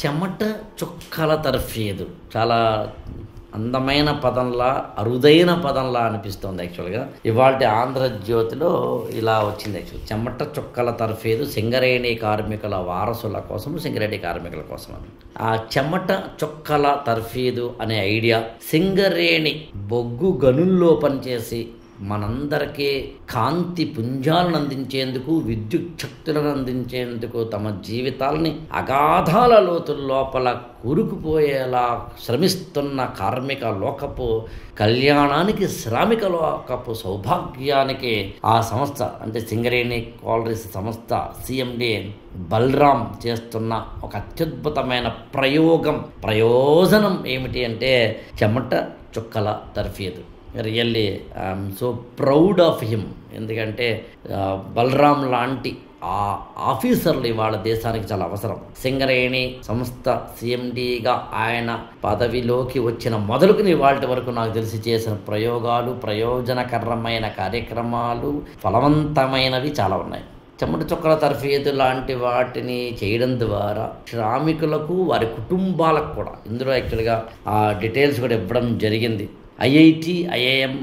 చెమట చుక్కల తర్ఫీదు చాలా అందమైన పదంలా, అరుదైన పదంలా అనిపిస్తుంది యాక్చువల్గా. ఇవాళ ఆంధ్రజ్యోతిలో ఇలా వచ్చింది యాక్చువల్, చెమట చుక్కల తర్ఫీదు సింగరేణి కార్మికుల వారసుల కోసం, సింగరేణి కార్మికుల కోసం అని. ఆ చెమట చుక్కల తర్ఫీదు అనే ఐడియా సింగరేణి బొగ్గు గనుల్లో పనిచేసి మనందరికీ కాంతి పుంజాలను అందించేందుకు, విద్యుత్ శక్తులను అందించేందుకు తమ జీవితాలని అగాధాల లోతుల లోపల కూరుకుపోయేలా శ్రమిస్తున్న కార్మిక లోకపు కళ్యాణానికి, శ్రామిక లోకపు సౌభాగ్యానికి ఆ సంస్థ అంటే సింగరేణి కాలరీస్ సంస్థ సిఎండి బలరాం చేస్తున్న ఒక అత్యద్భుతమైన ప్రయోజనం ఏమిటి అంటే చెమట చుక్కల తర్ఫీదు. Really I'm so proud of him. ఎందుకంటే బలరాం లాంటి ఆ ఆఫీసర్లు ఇవాళ దేశానికి చాలా అవసరం. సింగరేణి సంస్థ సిఎండిగా ఆయన పదవిలోకి వచ్చిన మొదలుకుని ఇవాళ వరకు నాకు తెలిసి చేసిన ప్రయోగాలు, ప్రయోజనకరమైన కార్యక్రమాలు, ఫలవంతమైనవి చాలా ఉన్నాయి. చెమట చుక్కల తర్ఫీదు లాంటి వాటిని చేయడం ద్వారా శ్రామికులకు, వారి కుటుంబాలకు కూడా ఇందులో యాక్చువల్గా ఆ డీటెయిల్స్ కూడా ఇవ్వడం జరిగింది. ఐఐటి, ఐఐఎం,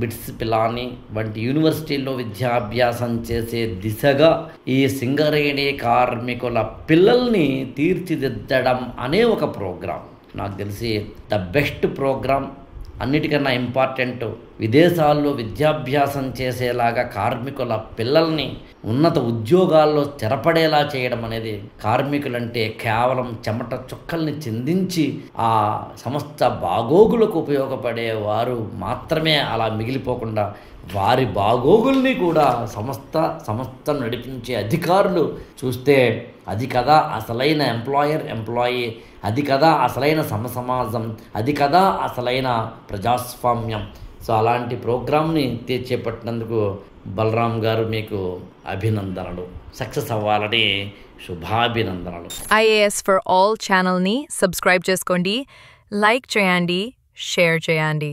బిట్స్ పిలాని వంటి యూనివర్సిటీల్లో విద్యాభ్యాసం చేసే దిశగా ఈ సింగరేణి కార్మికుల పిల్లల్ని తీర్చిదిద్దడం అనే ఒక ప్రోగ్రాం నాకు తెలిసి ద బెస్ట్ ప్రోగ్రాం. అన్నిటికన్నా ఇంపార్టెంట్, విదేశాల్లో విద్యాభ్యాసం చేసేలాగా కార్మికుల పిల్లల్ని ఉన్నత ఉద్యోగాల్లో స్థిరపడేలా చేయడం అనేది, కార్మికులంటే కేవలం చెమట చుక్కల్ని చిందించి ఆ సంస్థ బాగోగులకు ఉపయోగపడేవారు మాత్రమే అలా మిగిలిపోకుండా వారి బాగోగుల్ని కూడా సంస్థను నడిపించే అధికారులు చూస్తే అది కదా అసలైన ఎంప్లాయీ, అది కదా అసలైన సమసమాజం, అది కదా అసలైన ప్రజాస్వామ్యం. సో అలాంటి ప్రోగ్రామ్ని చేపట్టినందుకు బలరాం గారు మీకు అభినందనలు. సక్సెస్ అవ్వాలని శుభాభినందనలు. IAS for All ఛానల్ని సబ్స్క్రైబ్ చేసుకోండి, లైక్ చేయండి, షేర్ చేయండి.